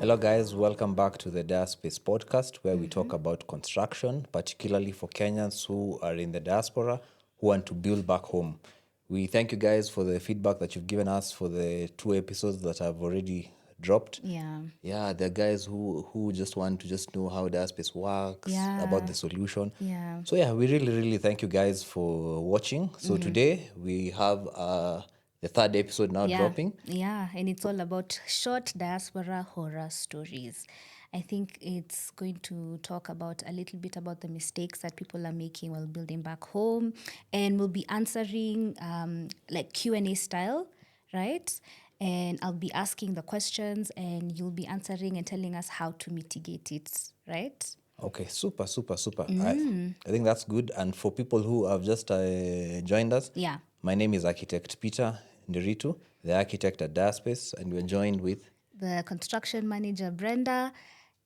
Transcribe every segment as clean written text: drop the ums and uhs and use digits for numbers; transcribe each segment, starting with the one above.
Hello, guys. Welcome back to the Diaspace podcast, where we talk about construction, particularly for Kenyans who are in the diaspora who want to build back home. We thank you guys for the feedback that you've given us for the 2 episodes that have already dropped. Yeah. There are guys who just want to just know how Diaspace works, about the solution. Yeah. So we really thank you guys for watching. So today we have the third episode now dropping. Yeah, and it's all about short diaspora horror stories. I think it's going to talk about a little bit about the mistakes that people are making while building back home, and we'll be answering like Q&A style, right? And I'll be asking the questions and you'll be answering and telling us how to mitigate it, right? Okay, super. I think that's good. And for people who have just joined us, Yeah. my name is Architect Peter Nderitu, the architect at Diaspace, and we're joined with. The construction manager, Brenda.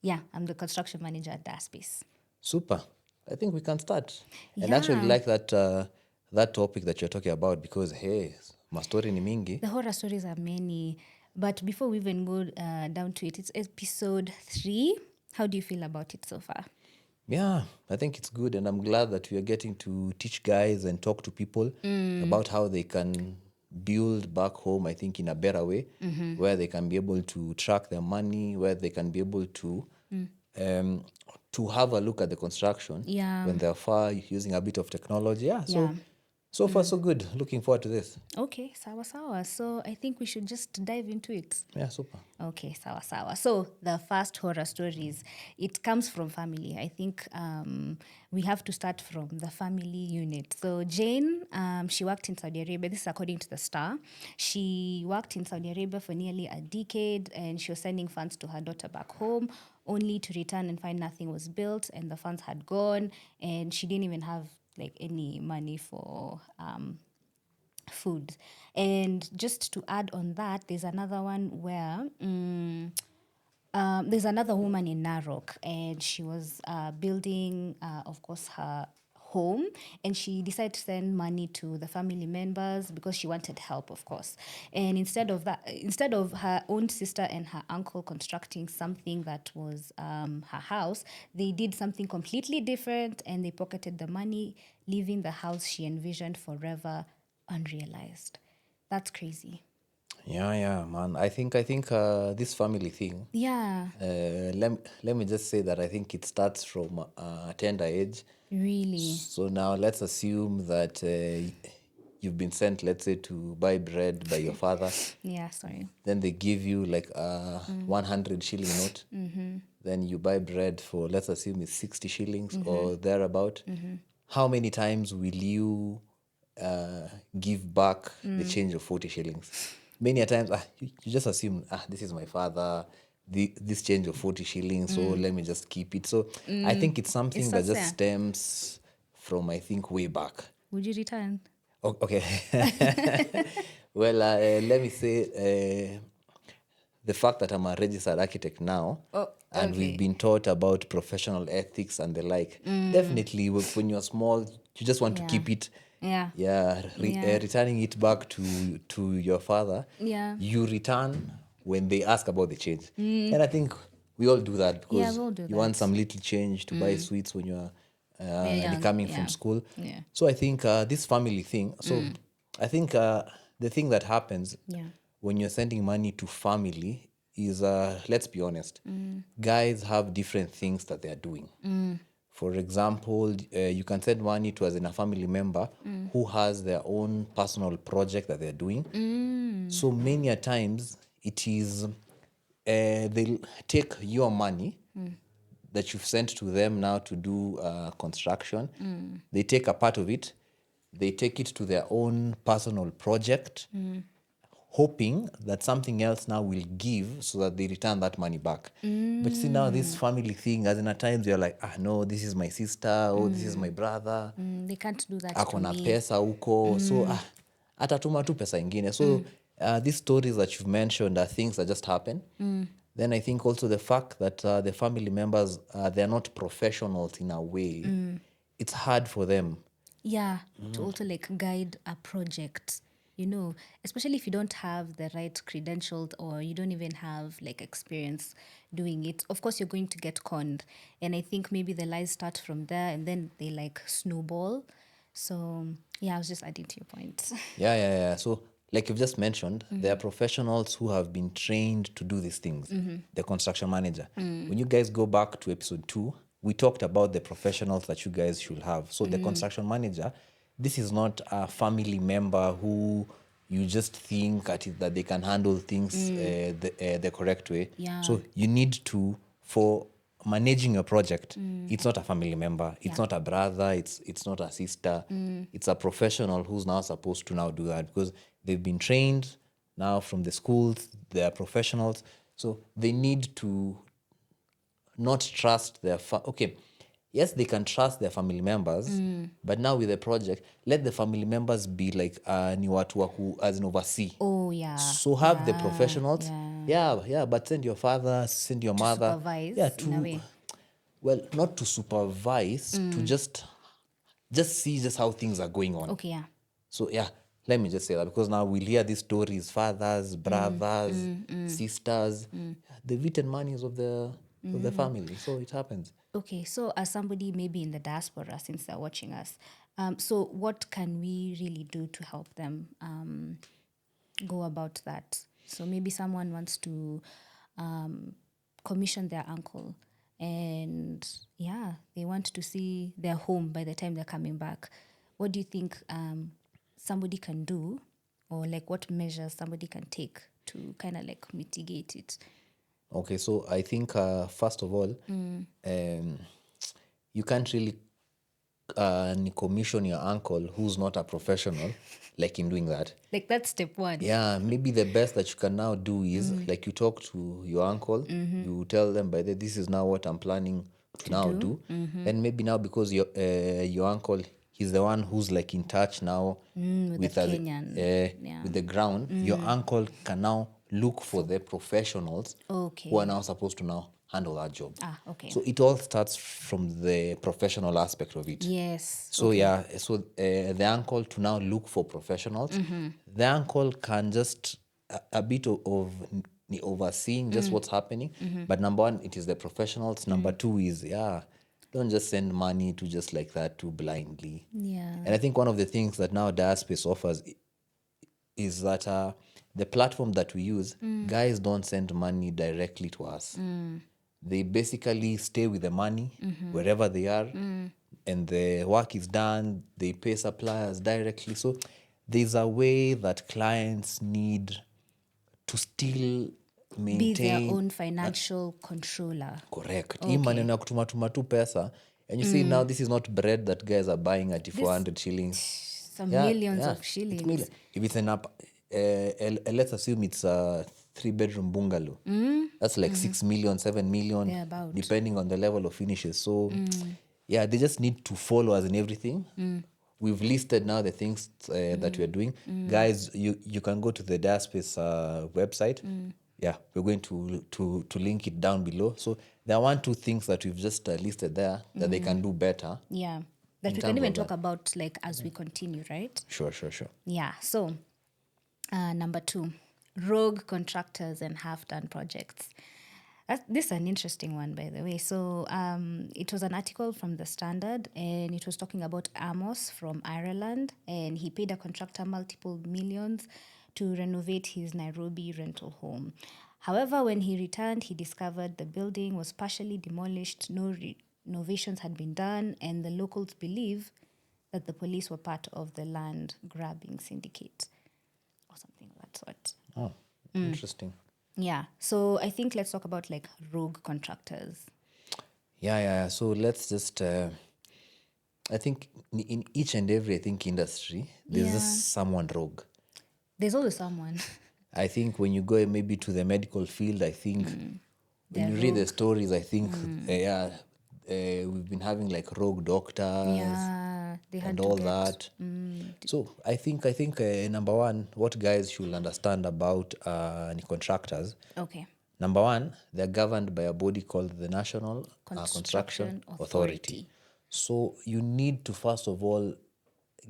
Yeah, I'm the construction manager at Diaspace. Super. I think we can start. And Yeah. actually like that topic that you're talking about because, hey, mastori ni mingi. The horror stories are many, but before we even go down to it, it's episode 3. How do you feel about it so far? Yeah, I think it's good. And I'm glad that we are getting to teach guys and talk to people about how they can build back home, I think, in a better way, where they can be able to track their money, where they can be able to have a look at the construction when they're far using a bit of technology. So far so good. Looking forward to this. Okay, sawa. So I think we should just dive into it. Yeah, super. Okay, sawa. So the first horror stories, it comes from family. I think we have to start from the family unit. So Jane, she worked in Saudi Arabia. This is according to the Star. She worked in Saudi Arabia for nearly a decade, and she was sending funds to her daughter back home, only to return and find nothing was built and the funds had gone, and she didn't even have like any money for food. And just to add on that, there's another one where there's another woman in Narok, and she was building, of course, her home, and she decided to send money to the family members because she wanted help, of course. And instead of her own sister and her uncle constructing something that was her house, they did something completely different, and they pocketed the money, leaving the house she envisioned forever unrealized. That's crazy. Yeah, man. I think this family thing. Yeah, Let me just say that I think it starts from a tender age. really. So now let's assume that you've been sent, let's say, to buy bread by your father. Yeah, sorry. Then they give you like a 100 shilling note. Then you buy bread for, let's assume it's 60 shillings or thereabout. How many times will you give back the change of 40 shillings? Many a times, you just assume, this is my father, this change of 40 shillings, so let me just keep it. So I think it's something that starts just there. stems from, I think, way back. Would you return? Okay. Well, let me say the fact that I'm a registered architect now, and we've been taught about professional ethics and the like. Definitely, when you're small, you just want to keep it. Yeah. Returning it back to your father. Yeah. You return when they ask about the change, and I think we all do that because we all do you want that. some little change to buy sweets when you're young, coming from school. Yeah. So I think this family thing. So I think the thing that happens when you're sending money to family is, let's be honest, guys have different things that they are doing. For example, you can send money to, as in, a family member who has their own personal project that they're doing. So many a times it is they'll take your money that you've sent to them now to do construction. They take a part of it, they take it to their own personal project, hoping that something else now will give so that they return that money back. But see, now this family thing, as in, at times you're like, no, this is my sister, or this is my brother, They can't do that ako to na me. pesa huko, so atatuma tu pesa ingine. So these stories that you've mentioned are things that just happen. Then I think also the fact that the family members, they're not professionals in a way, it's hard for them. Yeah, to also like guide a project. especially if you don't have the right credentials or you don't even have like experience doing it, of course you're going to get conned. And I think maybe the lies start from there and then they like snowball. So yeah, I was just adding to your point. Yeah. So, like you've just mentioned, there are professionals who have been trained to do these things. The construction manager. When you guys go back to episode 2, we talked about the professionals that you guys should have. So, the construction manager, this is not a family member who you just think that they can handle things the correct way. Yeah. So, you need to, for managing your project, it's not a family member, it's not a brother, it's not a sister, it's a professional who's now supposed to now do that because they've been trained now from the schools, they are professionals, so they need to not trust their okay, yes, they can trust their family members, but now with the project, let the family members be like ni watu wa as in oversee. Oh yeah. So have the professionals. Yeah, but send your father, send your mother. Supervise Yeah, in a way. well, not to supervise, to just see just how things are going on. Okay, yeah. So yeah, let me just say that because now we'll hear these stories, fathers, brothers, sisters, the written monies of the family. So it happens. Okay, so as somebody maybe in the diaspora, since they're watching us, so what can we really do to help them go about that? So maybe someone wants to commission their uncle and yeah, they want to see their home by the time they're coming back. What do you think somebody can do, or like what measures somebody can take to kind of like mitigate it? Okay, so I think first of all, you can't really commission your uncle who's not a professional, like in doing that. Like that's step one. Yeah, maybe the best that you can now do is like you talk to your uncle, you tell them by this is now what I'm planning to now do. Then maybe now because your uncle, he's the one who's like in touch now with the Kenyan. with the ground, your uncle can now look for the professionals who are now supposed to now handle that job. Okay. So it all starts from the professional aspect of it. Yes. So yeah, so the uncle to now look for professionals. The uncle can just a bit of overseeing just what's happening. But number one, it is the professionals. Number two is don't just send money to just like that too blindly. Yeah. And I think one of the things that now Diaspace offers is that the platform that we use, guys don't send money directly to us. They basically stay with the money wherever they are, and the work is done. They pay suppliers directly. So there's a way that clients need to still maintain. Be their own financial controller. Correct. Hii maneno ya kutumatuma tu pesa. And you see now this is not bread that guys are buying at 400 shillings. Some millions of shillings. If it's an up, let's assume it's a 3-bedroom bungalow. That's like 6 million, 7 million, Thereabout. depending on the level of finishes. So, yeah, they just need to follow us in everything. We've listed now the things that we're doing. Guys, you can go to the Diaspace website. Yeah, we're going to link it down below. So there are 1-2 things that we've just listed there that they can do better. Yeah. That we can even talk about like as we continue, right? Sure. Yeah. So number 2, rogue contractors and half-done projects. This is an interesting one, by the way. So it was an article from The Standard, and it was talking about Amos from Ireland, and he paid a contractor multiple millions to renovate his Nairobi rental home. However, when he returned, he discovered the building was partially demolished, no renovations had been done, and the locals believe that the police were part of the land grabbing syndicate or something of that sort. Oh, interesting. Yeah. So I think let's talk about like rogue contractors. Yeah. So let's just, I think in each and every, industry, there's just someone rogue. There's always someone. I think when you go maybe to the medical field, I think when you read the stories, I think, we've been having like rogue doctors. Yeah, they had and to all get, that. So I think number one, what guys should understand about contractors. Okay. Number one, they're governed by a body called the National Construction Authority. So you need to first of all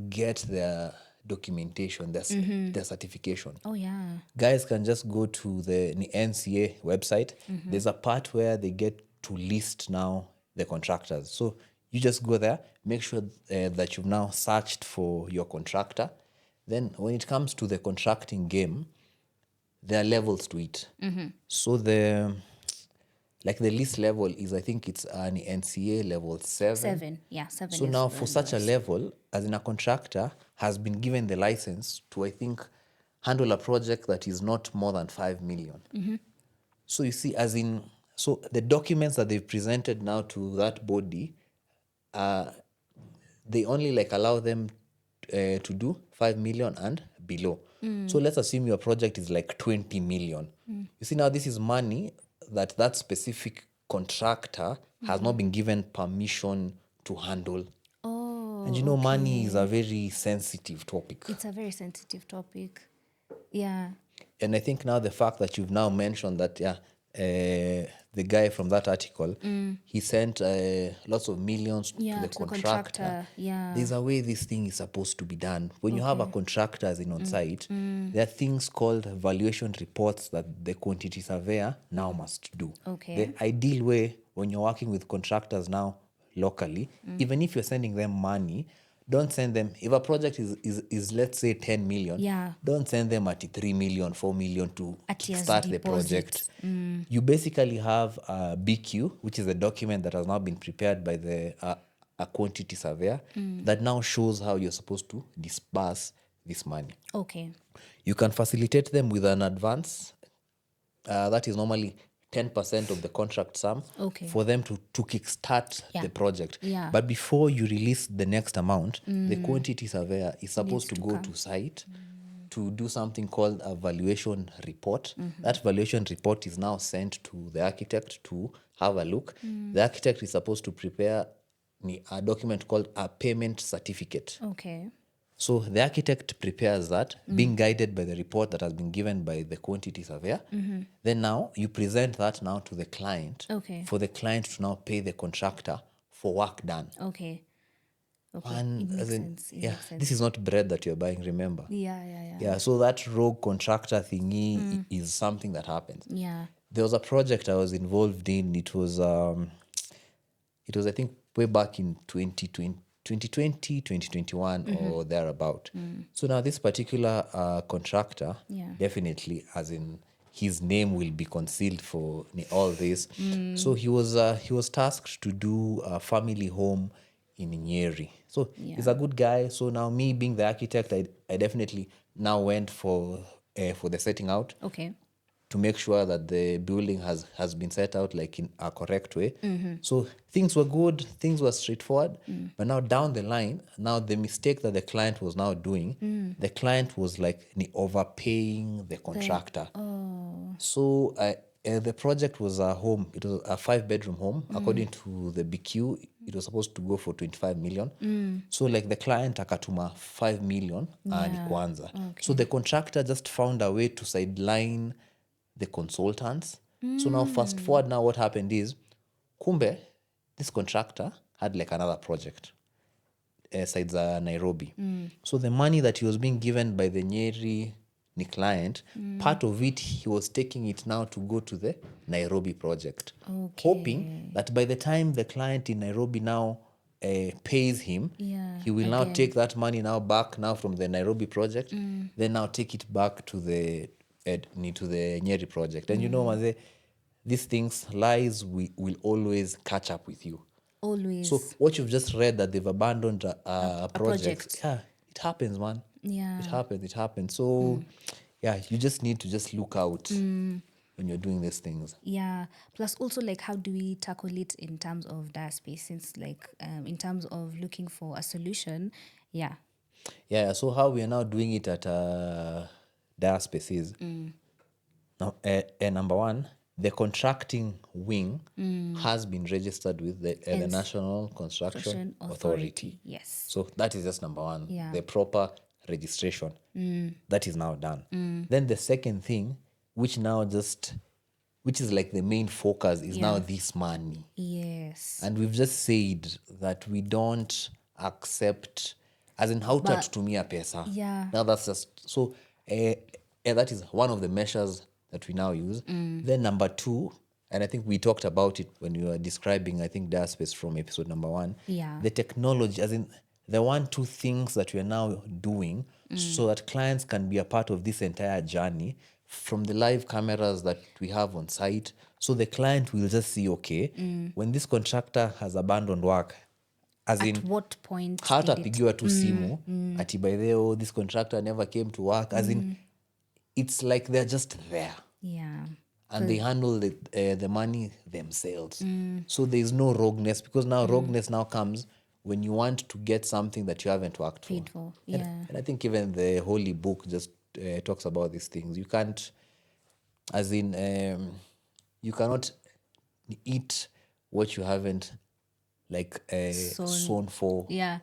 get their documentation, their certification. Oh, yeah. Guys can just go to the NCA website. There's a part where they get to list now the contractors. So you just go there, make sure that you've now searched for your contractor. Then when it comes to the contracting game, there are levels to it. So the least level is, I think it's an NCA level 7. 7. Yeah, 7 So is now the for such a lowest. level, as in a contractor has been given the license to, I think, handle a project that is not more than 5 million. So you see, so the documents that they've presented now to that body, they only allow them to do 5 million and below. So let's assume your project is 20 million. You see, now this is money that specific contractor has not been given permission to handle. Oh, And money is a very sensitive topic. it's a very sensitive topic. Yeah. And I think now the fact that you've now mentioned that, the guy from that article, he sent lots of millions to the contractor. Yeah. There's a way this thing is supposed to be done. When you have a contractor as in on site, there are things called valuation reports that the quantity surveyor now must do. Okay. The ideal way when you're working with contractors now locally, even if you're sending them money, don't send them, if a project is let's say 10 million, Yeah. don't send them at 3 million, 4 million to At year's start the deposit. project. You basically have a BQ, which is a document that has now been prepared by a quantity surveyor that now shows how you're supposed to disburse this money. Okay. You can facilitate them with an advance. That is normally 10% of the contract sum Okay. for them to kickstart the project. Yeah. But before you release the next amount, the quantity surveyor is supposed to go to site to do something called a valuation report. That valuation report is now sent to the architect to have a look. The architect is supposed to prepare a document called a payment certificate. Okay. So the architect prepares that, being guided by the report that has been given by the quantity surveyor. Then now you present that now to the client, Okay. for the client to now pay the contractor for work done. Okay. Okay. And It makes as in, sense. It yeah, makes sense. this is not bread that you're buying, remember? Yeah. Yeah, so that rogue contractor thingy is something that happens. Yeah. There was a project I was involved in. It was I think way back in 2020, 2021 or thereabout. So now this particular contractor, Yeah. definitely, as in his name will be concealed for all this. So he was tasked to do a family home in Nyeri. So he's a good guy. So now me being the architect, I definitely now went for the setting out Okay. to make sure that the building has been set out in a correct way. So things were good, things were straightforward. But now down the line, now the mistake that the client was now doing, the client was overpaying the contractor. So the project was a home. It was a 5-bedroom home. According to the BQ, it was supposed to go for 25 million. So the client akatuma 5 million hadi kwanza. So the contractor just found a way to sideline the consultants. So now fast forward, now what happened is, kumbe, this contractor had another project sides Nairobi. So the money that he was being given by the Nyeri ni client, part of it he was taking it now to go to the Nairobi project, hoping that by the time the client in Nairobi now pays him, he will now take that money now back now from the Nairobi project, then now take it back to the Nyeri project. And Maze, these things, lies will always catch up with you. Always. So what you've just read that they've abandoned a project, project. yeah, it happens, man. Yeah. It happens. So yeah, you just need to just look out when you're doing these things. Yeah. Plus also how do we tackle it in terms of Diaspace, since in terms of looking for a solution. Yeah. Yeah, so how we are now doing it at Diaspace is now, number one, the contracting wing has been registered with the National Construction Authority. Yes. So that is just number one, Yeah. the proper registration. That is now done. Then the second thing, which is the main focus, is now this money. Yes. And we've just said that we don't accept as in how tutatumia pesa. Yeah. Now that's just so that is one of the measures that we now use. Then number 2, and I think we talked about it when we were describing, I think, Diaspace from episode number 1. Yeah. The technology, as in the 1-2 things that we are now doing so that clients can be a part of this entire journey, from the live cameras that we have on site. So the client will just see, okay, when this contractor has abandoned work, as At in what point did it? hatapigiwa tu simu ati by the way, this contractor never came to work, as in it's like they're just there Yeah. and they handle the money themselves. So there's no rogueness, because now rogueness now comes when you want to get something that you haven't worked for. Paid for. Yeah. And I think even the Holy Book just talks about these things. You can't, as in, you cannot eat what you haven't like sown for. Yeah.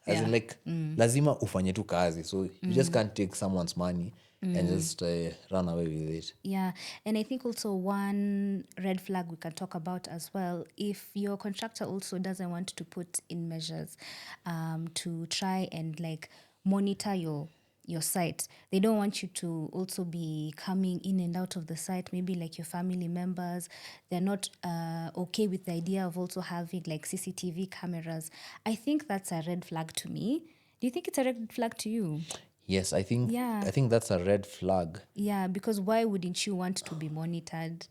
As in like lazima ufanye tu kazi. So you just can't take someone's money and just run away with it. Yeah, and I think also one red flag we can talk about as well, if your contractor also doesn't want to put in measures to try and like monitor your site. They don't want you to also be coming in and out of the site, maybe like your family members. They're not okay with the idea of also having like CCTV cameras. I think that's a red flag to me. Do you think it's a red flag to you? Yes, I think that's a red flag. Yeah, because why wouldn't you want to be monitored?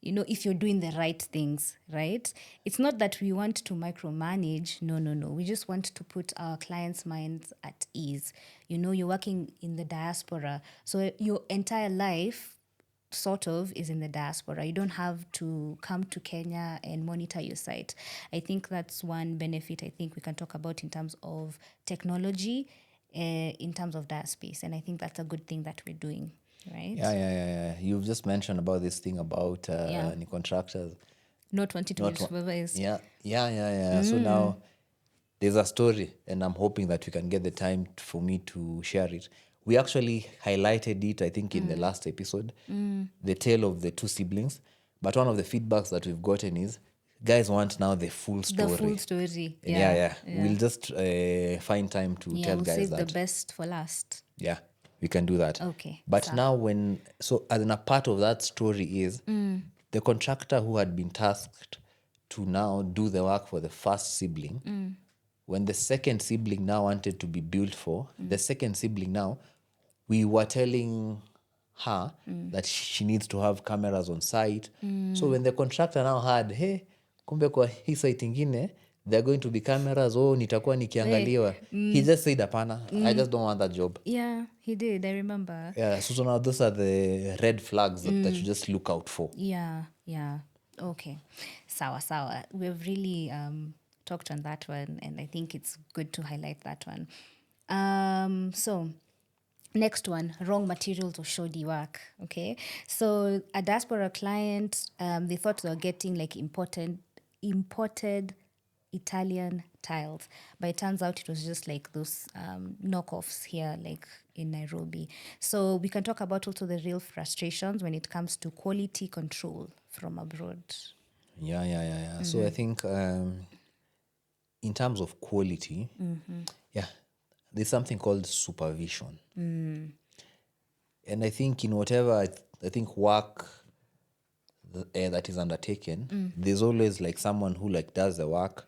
You know, if you're doing the right things, right? It's not that we want to micromanage. No. We just want to put our clients' minds at ease. You know, you're working in the diaspora. So your entire life sort of is in the diaspora. You don't have to come to Kenya and monitor your site. I think that's one benefit I think we can talk about in terms of technology, in terms of Diaspace. And I think that's a good thing that we're doing, right? Yeah. You've just mentioned about this thing about any contractors Not wanting to be supervised. Yeah. So now there's a story, and I'm hoping that we can get the time for me to share it. We actually highlighted it, I think, in the last episode, the tale of the 2 siblings. But one of the feedbacks that we've gotten is, guys want now the full story. The full story. Yeah. We'll just find time to tell we'll guys save that. the best for last. Yeah, we can do that. Okay. But now as in a part of that story is the contractor who had been tasked to now do the work for the first sibling, when the second sibling now wanted to be built for, the second sibling now, we were telling her that she needs to have cameras on site. So when the contractor now had, hey, kumbe kwa hii site ingine, there are going to be cameras, nitakuwa nikiangaliwa. He just said, apana, I just don't want that job. Yeah, he did. I remember. Yeah, so now those are the red flags that you just look out for. Yeah. Okay. Sawa. We've really talked on that one, and I think it's good to highlight that one. So next one, wrong materials or shoddy work. Okay. So a diaspora client, they thought they were getting like imported Italian tiles, but it turns out it was just like those knockoffs here, like in Nairobi. So we can talk about also the real frustrations when it comes to quality control from abroad. Yeah. So I think in terms of quality, there's something called supervision. And I think in whatever I think work that is undertaken, there's always like someone who like does the work.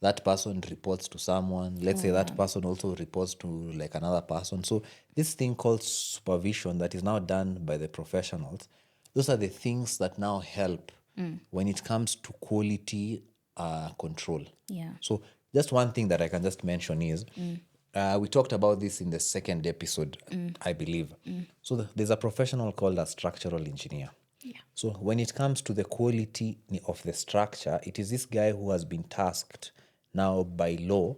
That person reports to someone. Let's say that person also reports to like another person. So this thing called supervision that is now done by the professionals, those are the things that now help when it comes to quality control. Yeah. So just one thing that I can just mention is, we talked about this in the second episode, I believe. So there's a professional called a structural engineer. Yeah. So when it comes to the quality of the structure, it is this guy who has been tasked now by law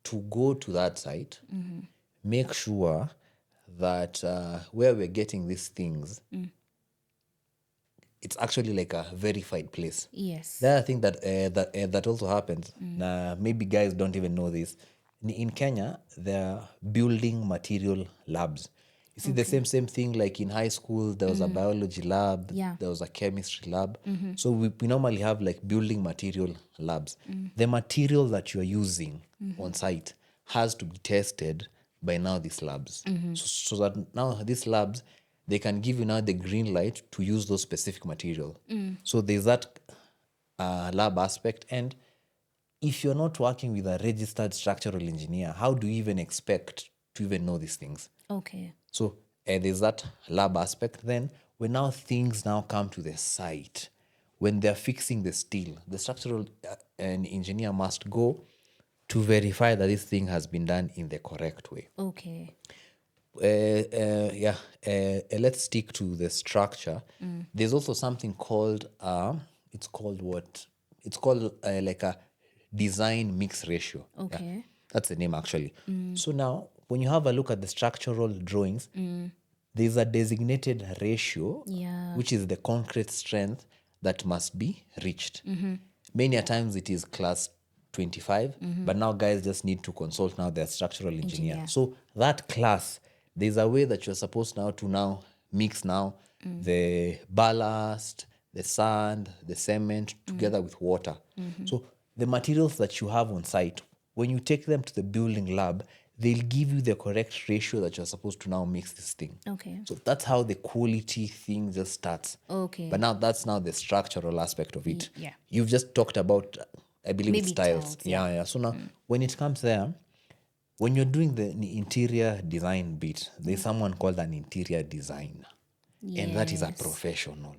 to go to that site, make sure that where we're getting these things, it's actually like a verified place. Yes. The other thing that also happens, maybe guys don't even know this, in Kenya, there are building material labs. You see the same thing like in high school, there was a biology lab, there was a chemistry lab. So we normally have like building material labs. The material that you're using on site has to be tested by now these labs. So that now these labs, they can give you now the green light to use those specific material. So there's that lab aspect. And if you're not working with a registered structural engineer, how do you even expect to even know these things? Okay. So there's that lab aspect. Then when now things now come to the site, when they're fixing the steel, the structural an engineer must go to verify that this thing has been done in the correct way. Okay. Let's stick to the structure. There's also something called it's called what? It's called like a design mix ratio. Okay. That's the name actually. So now when you have a look at the structural drawings, there's a designated ratio, Yeah. which is the concrete strength that must be reached. Many a times it is class 25, but now guys just need to consult now their structural engineer. So that class, there's a way that you're supposed now to now mix now the ballast, the sand, the cement together with water. So the materials that you have on site, when you take them to the building lab, they'll give you the correct ratio that you're supposed to now mix this thing. Okay. So that's how the quality thing just starts. Okay. But now that's now the structural aspect of it. Yeah. You've just talked about, I believe Maybe it's tiles. tiles, Yeah. So now when it comes there, when you're doing the interior design bit, there's someone called an interior designer. And that is a professional.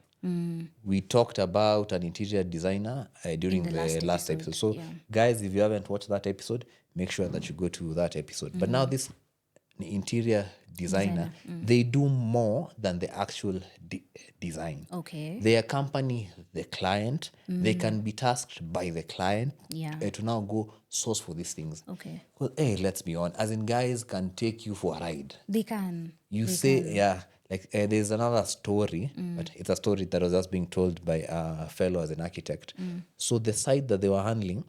We talked about an interior designer during the last episode. So, guys, if you haven't watched that episode, make sure that you go to that episode. But now this interior designer, they do more than the actual design. Okay. They accompany the client. They can be tasked by the client to now go source for these things. Okay. Well, hey, let's be honest. As in, guys can take you for a ride. They can. You say, like there's another story, but it's a story that was just being told by a fellow as an architect. So the site that they were handling,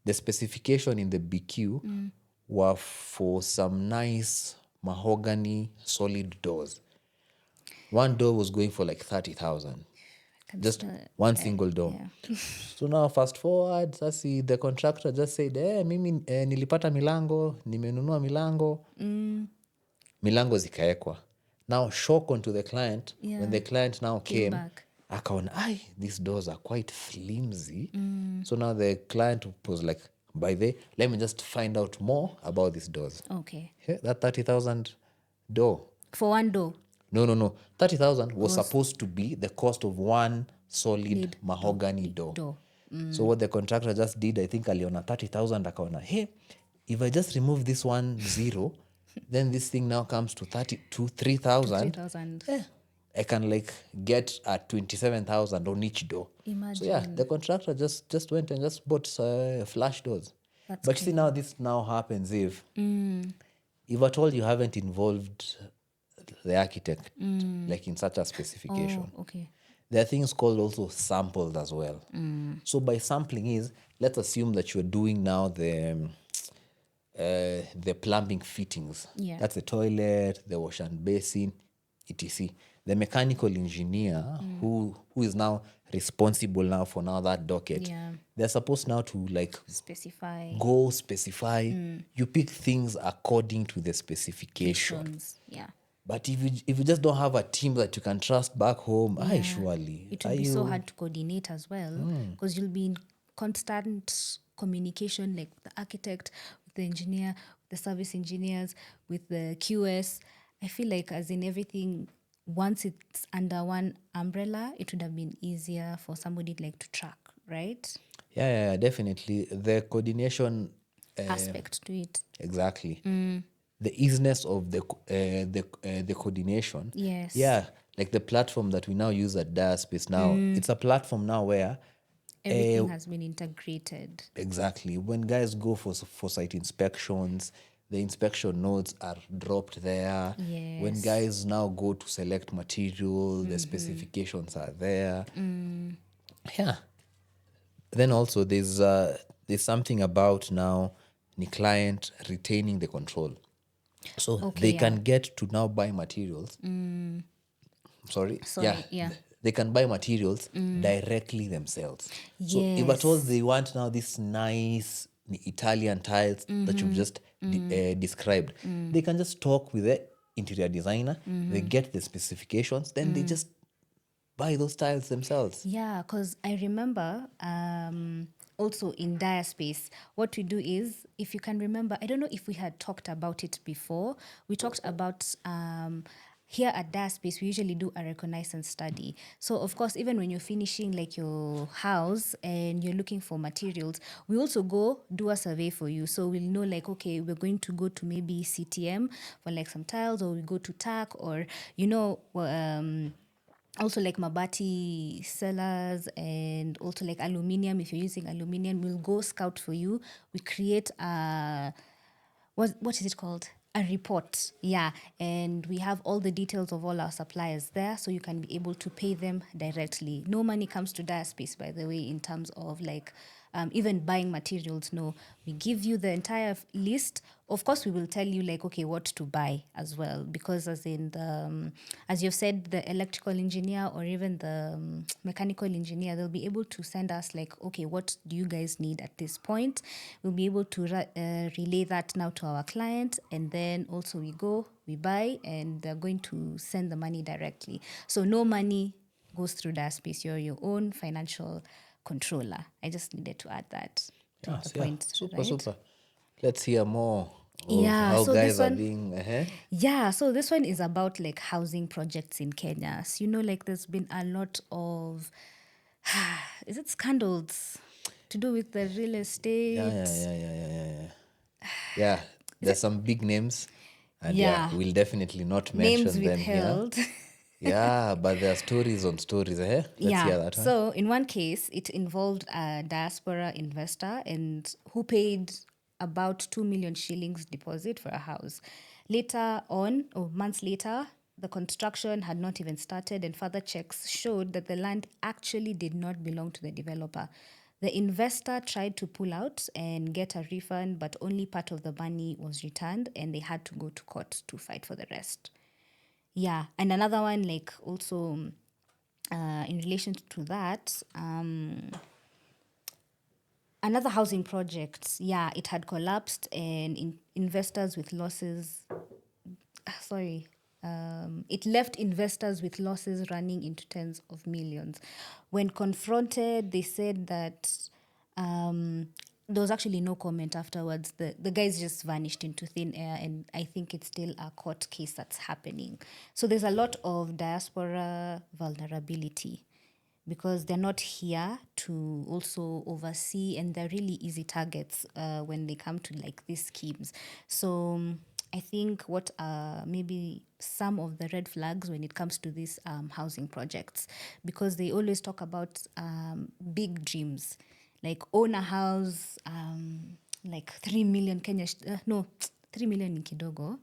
the specification in the BQ were for some nice mahogany solid doors. One door was going for like 30,000. Just one single door. So now fast forward, sasi the contractor just said, mimi nilipata milango, nimenunua milango. Milango zikaekwa. Now shock onto the client. When the client now came akaona, these doors are quite flimsy. So now the client was like, by the way, let me just find out more about these doors. Okay. That 30,000 door. For one door? No. 30,000 was supposed to be the cost of one solid mahogany door. So what the contractor just did, I think aliona 30,000 akaona, hey, if I just remove this one zero, then this thing now comes to 3,000. 3,000. I can like get at 27,000 on each door. Imagine. So the contractor just went and just bought flash doors. But see now this now happens if at all you haven't involved the architect like in such a specification. Okay. There are things called also samples as well. So by sampling is, let's assume that you're doing now the plumbing fittings. That's the toilet, the wash and basin, etc. The mechanical engineer who is now responsible now for now that docket, they're supposed now to like specify. You pick things according to the specification. But if you just don't have a team that you can trust back home, surely it will be so hard to coordinate as well, because you'll be in constant communication, like the architect, with the engineer, the service engineers, with the QS. I feel like as in everything, once it's under one umbrella, it would have been easier for somebody like to track, right? Yeah, definitely. The coordination aspect to it. Exactly. The easiness of the coordination. Yes. Yeah, like the platform that we now use at Diaspace now, it's a platform now where everything has been integrated. Exactly. When guys go for site inspections, the inspection notes are dropped there. Yes. When guys now go to select material, the specifications are there. Yeah. Then also there's something about now the client retaining the control. So they can get to now buy materials. They can buy materials directly themselves. So if at all they want now this nice Italian tiles that you've just described. They can just talk with the interior designer, they get the specifications, then they just buy those tiles themselves. Yeah, because I remember also in Diaspace, what we do is, if you can remember, I don't know if we had talked about it before. We talked about here at Diaspace, we usually do a reconnaissance study. So, of course, even when you're finishing like your house and you're looking for materials, we also go do a survey for you. So we'll know like, okay, we're going to go to maybe CTM for like some tiles, or we go to TAC, or, also like mabati sellers, and also like aluminium. If you're using aluminium, we'll go scout for you. We create a what is it called, a report. Yeah, and we have all the details of all our suppliers there, so you can be able to pay them directly. No money comes to Diaspace, by the way, in terms of like even buying materials. No, we give you the entire list. Of course, we will tell you like, okay, what to buy as well, because as in the as you've said, the electrical engineer or even the mechanical engineer, they'll be able to send us like, okay, what do you guys need at this point? We'll be able to relay that now to our client, and then also we buy, and they're going to send the money directly. So no money goes through Diaspace. You're your own financial controller. I just needed to add that to the point. Super, right? super. Let's hear more of Yeah, how so guys this are one- being. Yeah, so this one is about like housing projects in Kenya. So, like there's been a lot of, is it scandals to do with the real estate? Yeah, there's some big names, and Yeah. we'll definitely not Names mention them here. withheld. Yeah, but there are stories on stories. Let's hear that one. So in one case, it involved a diaspora investor and who paid about 2 million shillings deposit for a house. Later on, or months later, the construction had not even started, and further checks showed that the land actually did not belong to the developer. The investor tried to pull out and get a refund, but only part of the money was returned, and they had to go to court to fight for the rest. Yeah, and another one, like also in relation to that, another housing project, it had collapsed, and investors with losses, it left investors with losses running into tens of millions. When confronted, they said that there was actually no comment afterwards. The guys just vanished into thin air, and I think it's still a court case that's happening. So there's a lot of diaspora vulnerability because they're not here to also oversee, and they're really easy targets when they come to like these schemes. So I think what are maybe some of the red flags when it comes to these housing projects, because they always talk about big dreams, like own a house, like 3 million Kenya, no, 3 million in kidogo.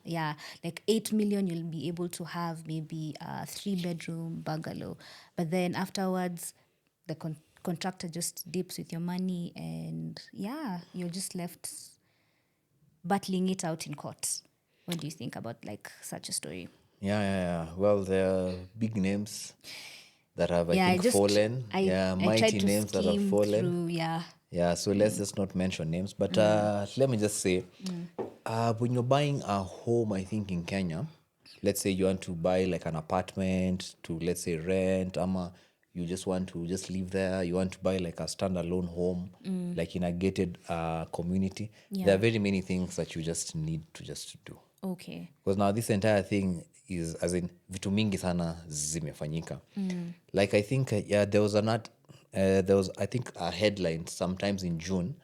Yeah, like 8 million, you'll be able to have maybe a 3-bedroom bungalow. But then afterwards, the contractor just dips with your money, and you're just left battling it out in court. What do you think about like such a story? Well, there are big names that have, I think, fallen. I Mighty tried to names that have skim fallen. through, Yeah, so let's just not mention names. But let me just say, when you're buying a home, I think in Kenya, let's say you want to buy like an apartment to, let's say, rent, you just want to just live there, you want to buy like a standalone home, like in a gated community. There are very many things that you just need to just do. Okay. Because now this entire thing is, as in, vitu mingi sana zimefanyika. Like I think, there was I think a headline sometimes in June.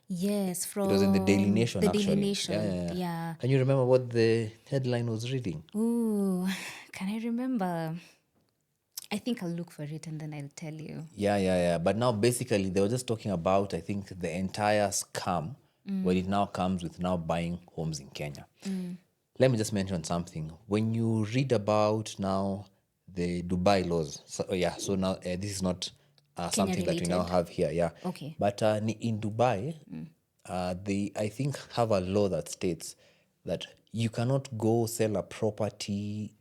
Yes, from It was in the Daily Nation, the actually. Daily Nation. Yeah. Can you remember what the headline was reading? Ooh, can I remember? I think I'll look for it and then I'll tell you. Yeah. But now basically they were just talking about, I think, the entire scam when it now comes with now buying homes in Kenya. Let me just mention something. When you read about now the Dubai laws, so now this is not something that we now related. have here, Okay. But in Dubai, they, I think, have a law that states that you cannot go sell a property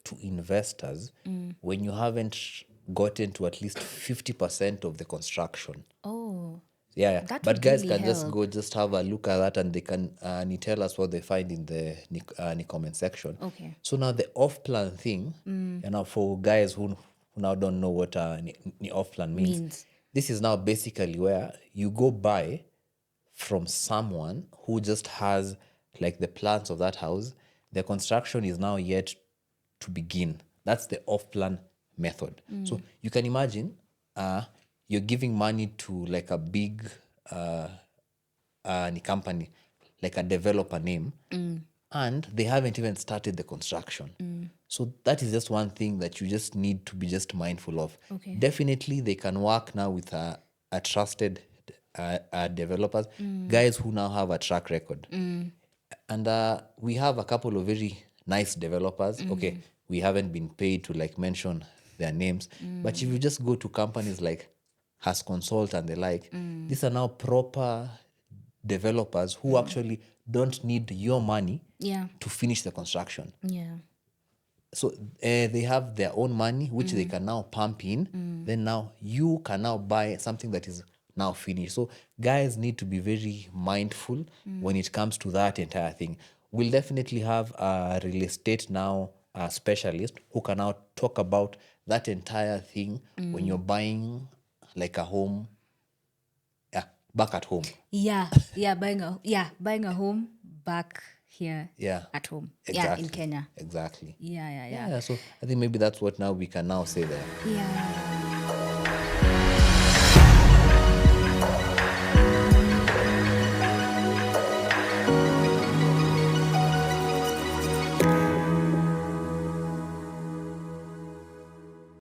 to investors when you haven't gotten to at least 50% of the construction. Oh. Yeah. That But would guys really can just help. go just have a look at that, and they can tell us what they find in the comment section. Okay. So now the off-plan thing, for guys who now don't know what off-plan means, this is now basically where you go buy from someone who just has like the plans of that house. The construction is now yet to begin. That's the off-plan method. So you can imagine you're giving money to like a big company, like a developer name, and they haven't even started the construction. So that is just one thing that you just need to be just mindful of. Okay. Definitely they can work now with a trusted developers, guys who now have a track record. And we have a couple of very nice developers. Okay, we haven't been paid to like mention their names, but if you just go to companies like Has Consult and the like, these are now proper developers who actually don't need your money Yeah. to finish the construction. Yeah. So they have their own money, which they can now pump in. Then now you can now buy something that is now finished. So guys need to be very mindful when it comes to that entire thing. We'll definitely have a real estate now specialist who can now talk about that entire thing when you're buying like a home, back at home. Yeah. Buying a home back here at home. Exactly. Yeah, in Kenya. Exactly. Yeah. Yeah, so I think maybe that's what now we can now say there. Yeah.